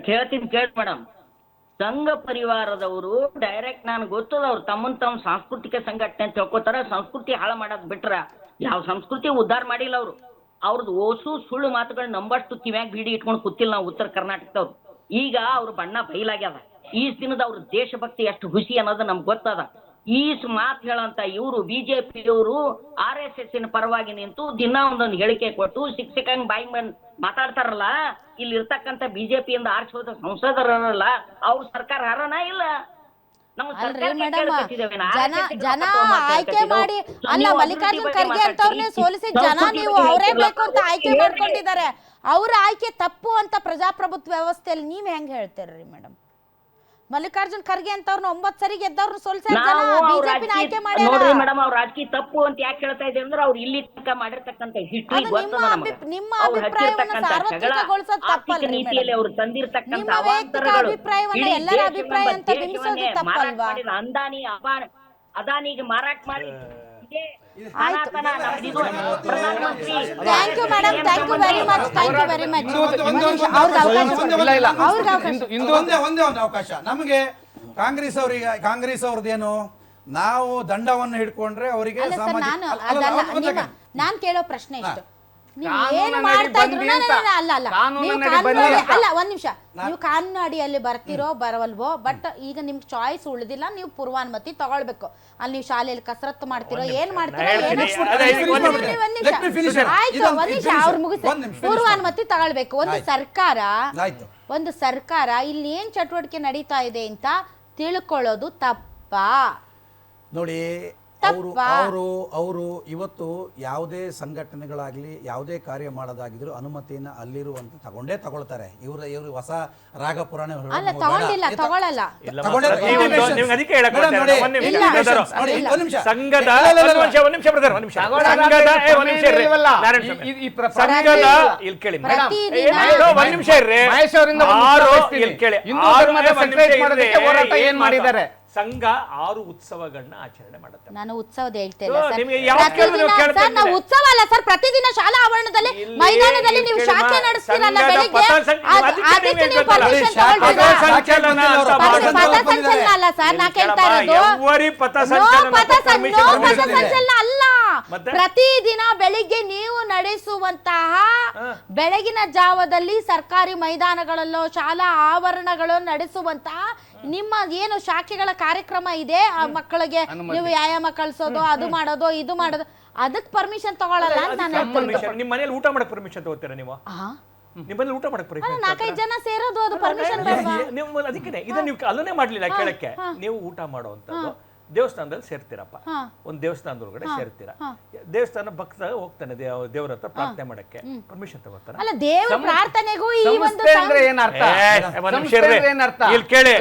ಕೇಳ್ತೀನಿ ಕೇಳಿ ಮೇಡಮ್. ಸಂಘ ಪರಿವಾರದವರು ಡೈರೆಕ್ಟ್ ನಾನು ಗೊತ್ತದ ಅವ್ರು ತಮ್ಮ ಸಾಂಸ್ಕೃತಿಕ ಸಂಘಟನೆ ಅಂತ ತಿಳ್ಕೊತಾರ. ಸಂಸ್ಕೃತಿ ಹಾಳು ಮಾಡೋದ್ ಬಿಟ್ರ ಯಾವ ಸಂಸ್ಕೃತಿ ಉದ್ಧಾರ ಮಾಡಿಲ್ಲ ಅವರು. ಅವ್ರದ್ದು ಓಸು ಸುಳ್ಳು ಮಾತುಗಳು ನಂಬಷ್ಟು ಕಿವ್ಯಾಗ ಬೀಡಿ ಇಟ್ಕೊಂಡು ಕೂತಿಲ್ಲ ನಾವು ಉತ್ತರ ಕರ್ನಾಟಕದವ್ರು. ಈಗ ಅವ್ರ ಬಣ್ಣ ಬಯಲಾಗ್ಯದ. ಈ ದಿನದ ಅವ್ರ ದೇಶಭಕ್ತಿ ಎಷ್ಟು ಹುಸಿ ಅನ್ನೋದು ನಮ್ಗೆ ಗೊತ್ತದ. ಈಸ್ ಮಾತು ಹೇಳಂತ ಇವರು ಬಿಜೆಪಿಯವರು RSS ಪರವಾಗಿ ನಿಂತು ದಿನ ಒಂದೊಂದು ಹೇಳಿಕೆ ಕೊಟ್ಟು ಶಿಕ್ಷಕಂಗ್ ಬಾಯಿ ಮಾತಾಡ್ತಾರಲ್ಲ. ಇಲ್ಲಿ ಇರ್ತಕ್ಕಂಥ ಬಿಜೆಪಿಯಿಂದ ಆರಿಸೋದ ಸಂಸದರಲ್ಲ ಅವ್ರ ಸರ್ಕಾರ ಹರಣ ಇಲ್ಲ. ಜನ ಆಯ್ಕೆ ಮಾಡಿ ಅಲ್ಲ, ಮಲ್ಲಿಕಾರ್ಜುನ್ ಖರ್ಗೆ ಅಂತವ್ರನ್ನೇ ಸೋಲಿಸಿ ಜನ ನೀವು ಅವರೇ ಬೇಕು ಅಂತ ಆಯ್ಕೆ ಮಾಡ್ಕೊಂಡಿದ್ದಾರೆ. ಅವ್ರ ಆಯ್ಕೆ ತಪ್ಪು ಅಂತ ಪ್ರಜಾಪ್ರಭುತ್ವ ವ್ಯವಸ್ಥೆಯಲ್ಲಿ ನೀವ್ ಹೆಂಗ್ ಹೇಳ್ತೀರಿ ಮೇಡಮ್? ಮಲ್ಲಿಕಾರ್ಜುನ್ ಖರ್ಗೆ ಅಂತವ್ರನ್ನ 9 ಸರಿ ಗೆದ್ದವ್ರನ್ನ ಸೋಲಿಸಿ ಬಿಜೆಪಿನ ಆಯ್ಕೆ ಮಾಡಿ ನೋಡ್ರಿ ಮೇಡಮ್. ಅವ್ರ ರಾಜಕೀಯ ತಪ್ಪು ಅಂತ ಯಾಕೆ ಹೇಳ್ತಾ ಇದೆ ಅಂದ್ರೆ ಅವ್ರು ಇಲ್ಲಿ ತನಕ ಮಾಡಿರ್ತಕ್ಕಂಥ ಹಿಸ್ಟ್ರಿ ನಿಮ್ಮ ಅಭಿಪ್ರಾಯವನ್ನ ಸಾರ್ವತ್ರಿಕಗೊಳಿಸೋದು ತಪ್ಪಲ್ಲ. ನೀತಿಯಲ್ಲಿ ಅವರು ತಂದಿರ್ತಕ್ಕಂಥ ನಿಮ್ಮ ವೈಯಕ್ತಿಕ ಅಭಿಪ್ರಾಯವನ್ನ ಎಲ್ಲರ ಅಭಿಪ್ರಾಯ ಅಂತ ಬಿಂಬಿಸೋದು ತಪ್ಪಲ್ವಾ? ಅದಾನಿಗೆ ಮಾರಾಟ ಮಾಡಿ thank you madam, thank you very much, thank you very much. ಒಂದೇ ಒಂದು ಅವಕಾಶ ನಮಗೆ ಕಾಂಗ್ರೆಸ್ ಅವ್ರದ್ದೇನು, ನಾವು ದಂಡವನ್ನು ಹಿಡ್ಕೊಂಡ್ರೆ ಅವರಿಗೆ ನಾನ್ ಕೇಳೋ ಪ್ರಶ್ನೆ ಇಷ್ಟು, ಏನ್ ಮಾಡ್ತಾ ಇದ್ರು ಅಲ್ಲ ಒಂದ್ ನಿಮಿಷ, ನೀವು ಕಾನೂನು ಅಡಿಯಲ್ಲಿ ಬರ್ತಿರೋ ಬರವಲ್ವೋ, ಬಟ್ ಈಗ ನಿಮ್ಗೆ ಚಾಯ್ಸ್ ಉಳಿದಿಲ್ಲ, ನೀವು ಪೂರ್ವಾನುಮತಿ ತಗೊಳ್ಬೇಕು. ಅಲ್ಲಿ ನೀವು ಶಾಲೆಯಲ್ಲಿ ಕಸರತ್ತು ಮಾಡ್ತಿರೋ ಏನ್ ಮಾಡ್ತಿರೋ ಅವ್ರು ಮುಗಿಸ್ ಪೂರ್ವಾನುಮತಿ ತಗೊಳ್ಬೇಕು. ಒಂದು ಸರ್ಕಾರ ಇಲ್ಲಿ ಏನ್ ಚಟುವಟಿಕೆ ನಡೀತಾ ಇದೆ ಅಂತ ತಿಳ್ಕೊಳ್ಳೋದು ತಪ್ಪಾ? ನೋಡಿ, ಅವರು ಇವತ್ತು ಯಾವುದೇ ಸಂಘಟನೆಗಳಾಗ್ಲಿ ಯಾವುದೇ ಕಾರ್ಯ ಮಾಡೋದಾಗಿದ್ರು ಅನುಮತಿಯನ್ನು ಅಲ್ಲಿರುವಂತ ತಗೊಳ್ತಾರೆ. ಇವರು ಹೊಸ ರಾಗ ಪುರಾಣ ಸಂಘ 6 ಉತ್ಸವಗಳನ್ನ ಆಚರಣೆ ಮಾಡುತ್ತೆ. ನಾನು ಉತ್ಸವದ ಹೇಳ್ತೇನೆ ಉತ್ಸವ ಅಲ್ಲ ಸರ್, ಪ್ರತಿದಿನ ಶಾಲಾ ಆವರಣದಲ್ಲಿ ಮೈದಾನದಲ್ಲಿ ನೀವು ಶಾಖೆ ನಡೆಸ್ತೀರಲ್ಲ ಬೆಳಿಗ್ಗೆ, ಅದಕ್ಕೆ ನೀವು ಪರ್ಮಿಷನ್ ಅಲ್ಲ ಸರ್. ನಾ ಕೇಳ್ತಾ ಇರೋದು ಪಥಸಂಚಲನ ಅಲ್ಲ, ಪ್ರತಿದಿನ ಬೆಳಿಗ್ಗೆ ನೀವು ನಡೆಸುವಂತಹ ಬೆಳಗಿನ ಜಾವದಲ್ಲಿ ಸರ್ಕಾರಿ ಮೈದಾನಗಳಲ್ಲೋ ಶಾಲಾ ಆವರಣಗಳು ನಡೆಸುವಂತಹ ನಿಮ್ಮ ಏನು ಶಾಖೆಗಳ ಕಾರ್ಯಕ್ರಮ ಇದೆ, ಆ ಮಕ್ಕಳಿಗೆ ನೀವು ವ್ಯಾಯಾಮ ಕಳಿಸೋದು, ಅದು ಮಾಡೋದು, ಇದು ಮಾಡೋದು, ಅದಕ್ಕೆ ಪರ್ಮಿಷನ್ ತಗೊಳ್ಳಲ್ಲ ಅಂತ ನಾನು ಹೇಳ್ತೀನಿ. ನಿಮ್ಮ ಮನೆಯಲ್ಲಿ ಊಟ ಮಾಡಕ್ಕೆ ಪರ್ಮಿಷನ್ ತಗೋತೀರಾ ನೀವು? ನಿಮ್ಮಲ್ಲಿ ಊಟ ಮಾಡಕ್ಕೆ ಪರ್ಮಿಷನ್? 4-5 ಜನ ಸೇರೋದು, ಅದು ಪರ್ಮಿಷನ್ ಬೇಡವಾ? ನೀವು ಅದಕ್ಕೆ ಇದನ್ನ ನೀವು ಅಲ್ಲೇ ಮಾಡ್ಲಿಲ್ಲ ಕೇಳಕ್ಕೆ. ನೀವು ಊಟ ಮಾಡುವಂತದ್ದು ದೇವಸ್ಥಾನದಲ್ಲಿ ಸೇರ್ತೀರಪ್ಪ, ಒಂದು ದೇವಸ್ಥಾನದೊಳಗಡೆ ಸೇರ್ತೀರಾ, ದೇವಸ್ಥಾನ ಭಕ್ತ ಹೋಗ್ತಾನೆ ದೇವರ ಹತ್ರ ಪ್ರಾರ್ಥನೆ ಮಾಡಕ್ಕೆ, ಪರ್ಮಿಷನ್ ತಗೋತಾರ? ಅಲ್ಲ, ದೇವರ ಪ್ರಾರ್ಥನೆಗೂ ಈ ಒಂದು ಇಲ್ಲಿ ಕೇಳಿ,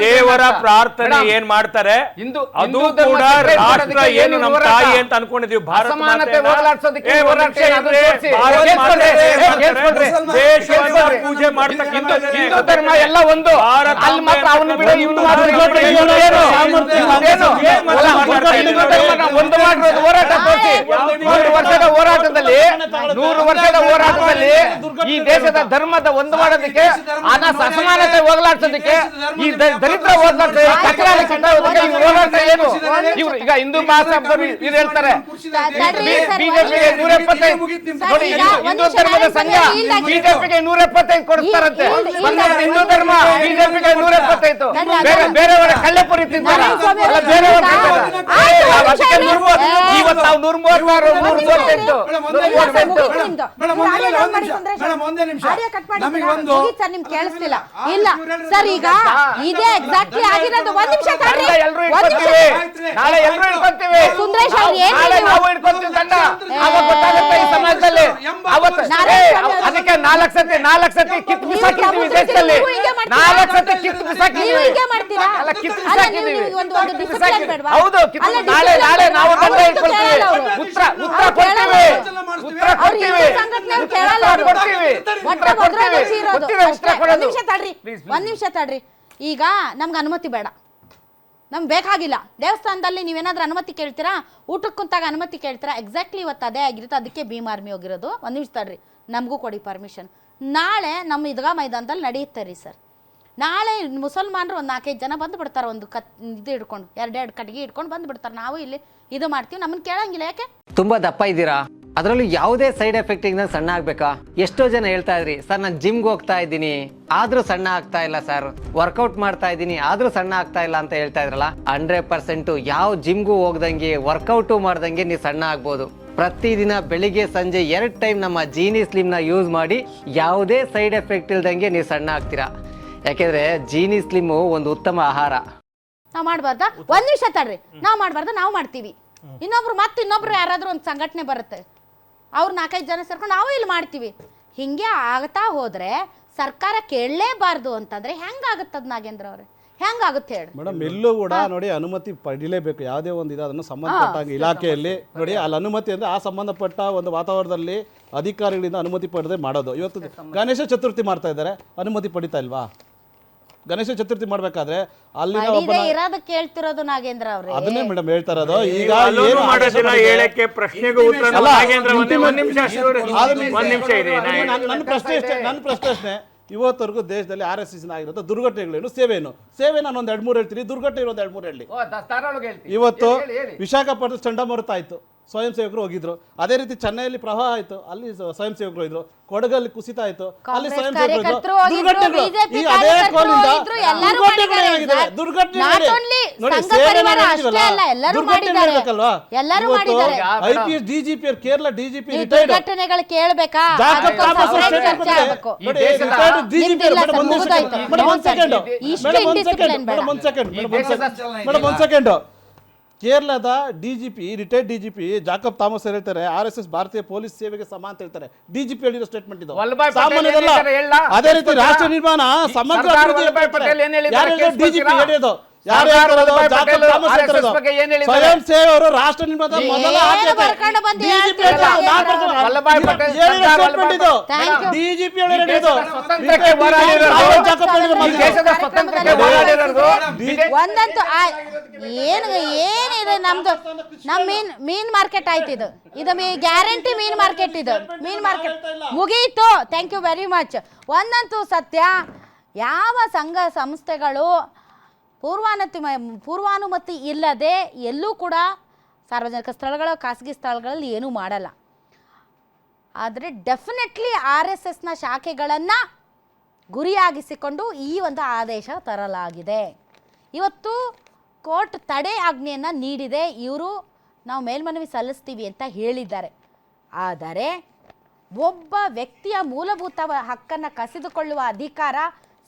ದೇವರ ಪ್ರಾರ್ಥನೆ ಏನ್ ಮಾಡ್ತಾರೆ ಅದು ಕೂಡ ರಾಷ್ಟ್ರ ಏನು ನಮ್ಮ ತಾಯಿ ಅಂತ ಅನ್ಕೊಂಡಿದೀವಿ, ಭಾರತ ಪೂಜೆ ಮಾಡ್ತಕ್ಕಂಥ ಹಿಂದೂ ಧರ್ಮ ಎಲ್ಲ ಒಂದು, ಒಂದು ಹೋರಾಟ ತೋರಿಸಿ. 100 ವರ್ಷದ ಹೋರಾಟದಲ್ಲಿ ಈ ದೇಶದ ಧರ್ಮದ ಒಂದು ಮಾಡೋದಕ್ಕೆ, ಅಸಮಾನತೆ ಹೋಗಲಾಡ್ಸೋದಕ್ಕೆ, ಈ ದರಿದ್ರ ಹೋರಾಟ ಏನು? ಇವ್ರು ಈಗ ಹಿಂದೂ ಮಹಾಸಭಾರು ಇದು ಹೇಳ್ತಾರೆ, ಬಿಜೆಪಿಗೆ 175 ನೋಡಿ, ಹಿಂದೂ ಧರ್ಮದ ಸಂಘ ಬಿಜೆಪಿಗೆ 175 ಕೊಡಿಸ್ತಾರಂತೆ. ಹಿಂದೂ ಧರ್ಮ ಬಿಜೆಪಿಗೆ 175, ಬೇರೆಯವರ ಕಳ್ಳೆಪುರಿ ತಿಂತಾರೆ. ಕೇಳಿಸ್ತಿಲ್ಲ ಇಲ್ಲ ಸರ್, ಈಗ ಇದೇ ಎಕ್ಸಾಕ್ಟ್ಲಿ ಆಗಿರೋದು. ಒಂದ್ ನಿಮಿಷ ನಾಳೆ ಎಲ್ಲರೂ ಇಟ್ಕೊಂತೀವಿ, ಸುಂದರೇಶ್ ಅವ್ರು ನಾವು ಇಟ್ಕೊಂತೀವಿ ತಂಡ, ಅವಾಗ ಗೊತ್ತಾಗುತ್ತೆ ಈ ಸಮಾಜದಲ್ಲಿ. ಅದಕ್ಕೆ 4 ಸತಿ ಕಿತ್ತು ಬಿಸಾಕಿದ್ದೀವಿ ದೇಶದಲ್ಲಿ, 4 ಸತಿ ಕಿತ್ತು ಬಿಸಾಕಿದ್ದೀವಿ. ಹೌದು, ನಾಳೆ ನಾವು ತಂಡ ಇಟ್ಕೊಳ್ತೀವಿ, ಉತ್ತರ ಕೊಡ್ತೀವಿ. ಒಂದ್ ನಿಮಿಷ ತಡ್ರಿ. ಈಗ ನಮ್ಗೆ ಅನುಮತಿ ಬೇಡ, ನಮ್ಗೆ ಬೇಕಾಗಿಲ್ಲ. ದೇವಸ್ಥಾನದಲ್ಲಿ ನೀವೇನಾದ್ರೂ ಅನುಮತಿ ಕೇಳ್ತೀರಾ? ಊಟಕ್ಕೆ ಕುಂತಾಗ ಅನುಮತಿ ಕೇಳ್ತೀರಾ? ಎಕ್ಸಾಕ್ಟ್ಲಿ ಇವತ್ತು ಅದೇ ಆಗಿರುತ್ತೆ, ಅದಕ್ಕೆ ಭೀಮ್ ಆರ್ಮಿ ಹೋಗಿರೋದು. ಒಂದ್ ನಿಮಿಷ ತಡ್ರಿ, ನಮಗೂ ಕೊಡಿ ಪರ್ಮಿಷನ್. ನಾಳೆ ನಮ್ಮ ಈದ್ಗಾ ಮೈದಾನದಲ್ಲಿ ನಡೆಯುತ್ತೆ ರೀ ಸರ್. ನಾಳೆ ಮುಸಲ್ಮಾನರು ಒಂದು 4-5 ಜನ ಬಂದು ಬಿಡ್ತಾರೆ, ಒಂದು ಇದು ಹಿಡ್ಕೊಂಡು 2 ಕಟ್ಟಿಗೆ ಹಿಡ್ಕೊಂಡು ಬಂದು ಬಿಡ್ತಾರೆ. ನಾವು ಇಲ್ಲಿ ಇದು ಮಾಡ್ತೀವಿ, ನಮ್ಮನ್ನು ಕೇಳಂಗಿಲ್ಲ. ಯಾಕೆ? ತುಂಬಾ ದಪ್ಪ ಇದ್ದೀರಾ, ಅದರಲ್ಲೂ ಯಾವುದೇ ಸೈಡ್ ಎಫೆಕ್ಟ್ ಇಂದ ಸಣ್ಣ ಆಗ್ಬೇಕಾ? ಎಷ್ಟೋ ಜನ ಹೇಳ್ತಾ ಇದ್ರಿ ಸರ್ ನಾನು ಜಿಮ್ಗೆ ಹೋಗ್ತಾ ಇದ್ದೀನಿ ಆದ್ರೂ ಸಣ್ಣ ಆಗ್ತಾ ಇಲ್ಲ ಸರ್, ವರ್ಕೌಟ್ ಮಾಡ್ತಾ ಇದ್ದೀನಿ ಆದ್ರೂ ಸಣ್ಣ ಆಗ್ತಾ ಇಲ್ಲ ಅಂತ ಹೇಳ್ತಾ ಇದ್ರಲ್ಲ. 100% ಯಾವ ಜಿಮ್ಗೂ ಹೋಗ್ದಂಗೆ ವರ್ಕೌಟು ಮಾಡ್ದಂಗೆ ನೀವು ಸಣ್ಣ ಆಗ್ಬೋದು. ಪ್ರತಿದಿನ ಬೆಳಿಗ್ಗೆ ಸಂಜೆ 2 ಟೈಮ್ ನಮ್ಮ ಜೀನಿ ಸ್ಲಿಮ್ನ ಯೂಸ್ ಮಾಡಿ ಯಾವುದೇ ಸೈಡ್ ಎಫೆಕ್ಟ್ ಇಲ್ದಂಗೆ ನೀವು ಸಣ್ಣ ಆಗ್ತೀರಾ. ಯಾಕೆಂದ್ರೆ ಜೀನಿ ಸ್ಲಿಮ್ ಒಂದು ಉತ್ತಮ ಆಹಾರ. ನಾವು ಮಾಡ್ಬಾರ್ದಾ? 1 ನಿಮಿಷ ತಡ್ರಿ, ನಾವು ಮಾಡ್ಬಾರ್ದ? ನಾವು ಮಾಡ್ತೀವಿ. ಇನ್ನೊಬ್ರು ಯಾರಾದ್ರೂ ಒಂದು ಸಂಘಟನೆ ಬರುತ್ತೆ, ಅವ್ರು 4-5 ಜನ ಸೇರ್ಕೊಂಡು ನಾವು ಇಲ್ಲಿ ಮಾಡ್ತೀವಿ. ಹಿಂಗೆ ಆಗ್ತಾ ಹೋದ್ರೆ ಸರ್ಕಾರ ಕೇಳಲೇಬಾರ್ದು ಅಂತಂದ್ರೆ ಹೆಂಗಾಗುತ್ತದ ನಾಗೇಂದ್ರ ಅವ್ರೆ? ಹೆಂಗಾಗುತ್ತೆ ಹೇಳಿ ಮೇಡಮ್? ಎಲ್ಲೂ ಕೂಡ ನೋಡಿ ಅನುಮತಿ ಪಡಿಲೇಬೇಕು. ಯಾವುದೇ ಒಂದು ಇದೆ ಅದನ್ನು ಸಂಬಂಧಪಟ್ಟ ಇಲಾಖೆಯಲ್ಲಿ ನೋಡಿ ಅಲ್ಲಿ ಅನುಮತಿ ಅಂದ್ರೆ ಆ ಸಂಬಂಧಪಟ್ಟ ಒಂದು ವಾತಾವರಣದಲ್ಲಿ ಅಧಿಕಾರಿಗಳಿಂದ ಅನುಮತಿ ಪಡೆದೇ ಮಾಡೋದು. ಇವತ್ತು ಗಣೇಶ ಚತುರ್ಥಿ ಮಾಡ್ತಾ ಇದ್ದಾರೆ, ಅನುಮತಿ ಪಡಿತಾ ಇಲ್ವಾ? ಗಣೇಶ ಚತುರ್ಥಿ ಮಾಡ್ಬೇಕಾದ್ರೆ ಅಲ್ಲಿ ಕೇಳ್ತಿರೋದು ನಾಗೇಂದ್ರ ಅವ್ರೆ, ಅದನ್ನೇ ಮೇಡಮ್ ಹೇಳ್ತಾ ಇರೋದು. ಈಗ ಹೇಳಕ್ಕೆ ಪ್ರಶ್ನೆಗೆ ಉತ್ತರ ನನ್ನ ಪ್ರಶ್ನೆ ಇವತ್ತವರೆಗೂ ದೇಶದಲ್ಲಿ RSS ಆಗಿರೋ ದುರ್ಘಟನೆಗಳೇನು, ಸೇವೆನು ನಾನು ಒಂದು 2-3 ಹೇಳ್ತೀನಿ. ದುರ್ಘಟನೆ ಇರೋದು 2-3 ಹೇಳಿ. ಇವತ್ತು ವಿಶಾಖಪಟ್ಟಣ ಚಂಡಮಾರುತ ಆಯ್ತು, ಸ್ವಯಂ ಸೇವಕರು ಹೋಗಿದ್ರು. ಅದೇ ರೀತಿ ಚೆನ್ನೈಯಲ್ಲಿ ಪ್ರವಾಹ ಆಯ್ತು, ಅಲ್ಲಿ ಸ್ವಯಂ ಸೇವಕರು ಇದ್ರು. ಕೊಡಗಲ್ಲಿ ಕುಸಿತ ಆಯ್ತು, ಅಲ್ಲಿ ಸ್ವಯಂ ಸೇವಕರು. ದುರ್ಘಟನೆಗಳು ಈ ಅದೇ ಕೋಲಿಂದ ದುರ್ಘಟನೆ ನೋಡಿ, ಸೇವೆ ದುರ್ಘಟನೆಗಳಲ್ವಾ? IPS DGP Kerala DGP retired ಘಟನೆಗಳು ಕೇಳಬೇಕಾ? ಕೇರಳದ DGP retired DGP Jacob Thomas ಹೇಳ್ತಾರೆ RSS ಭಾರತೀಯ ಪೊಲೀಸ್ ಸೇವೆಗೆ ಸಮ ಅಂತ ಹೇಳ್ತಾರೆ. DGP ಹೇಳಿರೋ ಸ್ಟೇಟ್ಮೆಂಟ್ ಇದು ಸಾಮಾನ್ಯದಲ್ಲ. ಅದೇ ರೀತಿ ರಾಷ್ಟ್ರ ನಿರ್ಮಾಣ ಸಮಗ್ರ DGP ಹೇಳಿರೋದು. ಸ್ವಯಂ ಸೇವಕರು ರಾಷ್ಟ್ರ ನಿರ್ಮಾಣದ ಮೊದಲ DGP ಒಂದಂತೂ ಏನಿದೆ ನಮ್ದು ಮೀನ್ ಮಾರ್ಕೆಟ್ ಆಯ್ತು. ಇದು ಗ್ಯಾರಂಟಿ ಮೀನ್ ಮಾರ್ಕೆಟ್. ಇದು ಮೀನ್ ಮಾರ್ಕೆಟ್ ಮುಗಿಯಿತು. Thank you very much. ಒಂದಂತೂ ಸತ್ಯ, ಯಾವ ಸಂಘ ಸಂಸ್ಥೆಗಳು ಪೂರ್ವಾನುಮತಿ ಇಲ್ಲದೆ ಎಲ್ಲೂ ಕೂಡ ಸಾರ್ವಜನಿಕ ಸ್ಥಳಗಳು ಖಾಸಗಿ ಸ್ಥಳಗಳಲ್ಲಿ ಏನೂ ಮಾಡಲ್ಲ. ಆದರೆ ಡೆಫಿನೆಟ್ಲಿ RSSನ ಶಾಖೆಗಳನ್ನು ಗುರಿಯಾಗಿಸಿಕೊಂಡು ಈ ಒಂದು ಆದೇಶ ತರಲಾಗಿದೆ. ಇವತ್ತು ಕೋರ್ಟ್ ತಡೆ ಆಜ್ಞೆಯನ್ನು ನೀಡಿದೆ. ಇವರು ನಾವು ಮೇಲ್ಮನವಿ ಸಲ್ಲಿಸ್ತೀವಿ ಅಂತ ಹೇಳಿದ್ದಾರೆ. ಆದರೆ ಒಬ್ಬ ವ್ಯಕ್ತಿಯ ಮೂಲಭೂತ ಹಕ್ಕನ್ನು ಕಸಿದುಕೊಳ್ಳುವ ಅಧಿಕಾರ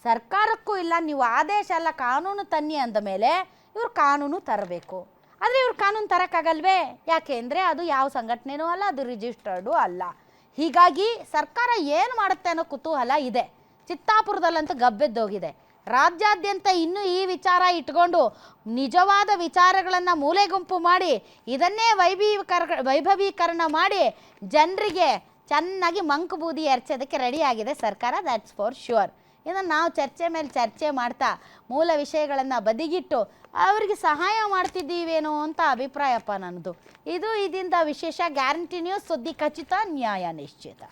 ಸರ್ಕಾರಕ್ಕೂ ಇಲ್ಲ. ನೀವು ಆದೇಶ ಅಲ್ಲ ಕಾನೂನು ತನ್ನಿ ಅಂದ ಮೇಲೆ ಇವರು ಕಾನೂನು ತರಬೇಕು. ಆದರೆ ಇವ್ರು ಕಾನೂನು ತರೋಕ್ಕಾಗಲ್ವೇ? ಯಾಕೆ ಅಂದರೆ ಅದು ಯಾವ ಸಂಘಟನೆನೂ ಅಲ್ಲ, ಅದು ರಿಜಿಸ್ಟರ್ಡು ಅಲ್ಲ. ಹೀಗಾಗಿ ಸರ್ಕಾರ ಏನು ಮಾಡುತ್ತೆ ಅನ್ನೋ ಕುತೂಹಲ ಇದೆ. ಚಿತ್ತಾಪುರದಲ್ಲಂತೂ ಗಬ್ಬೆದ್ದೋಗಿದೆ. ರಾಜ್ಯಾದ್ಯಂತ ಇನ್ನೂ ಈ ವಿಚಾರ ಇಟ್ಕೊಂಡು ನಿಜವಾದ ವಿಚಾರಗಳನ್ನು ಮೂಲೆ ಗುಂಪು ಮಾಡಿ ಇದನ್ನೇ ವೈಭವೀಕರಣ ಮಾಡಿ ಜನರಿಗೆ ಚೆನ್ನಾಗಿ ಮಂಕು ಬೂದಿ ಎರಚೋದಕ್ಕೆ ರೆಡಿಯಾಗಿದೆ ಸರ್ಕಾರ. That's for sure. ಇನ್ನು ನಾವು ಚರ್ಚೆ ಮೇಲೆ ಚರ್ಚೆ ಮಾಡ್ತಾ ಮೂಲ ವಿಷಯಗಳನ್ನು ಬದಿಗಿಟ್ಟು ಅವರಿಗೆ ಸಹಾಯ ಮಾಡ್ತಿದ್ದೀವೇನೋ ಅಂತ ಅಭಿಪ್ರಾಯಪ್ಪ ನನ್ನದು. ಇದು ಇದರಿಂದ ವಿಶೇಷ. ಗ್ಯಾರಂಟಿ ನ್ಯೂಸ್, ಸುದ್ದಿ ಖಚಿತ, ನ್ಯಾಯ ನಿಶ್ಚಿತ.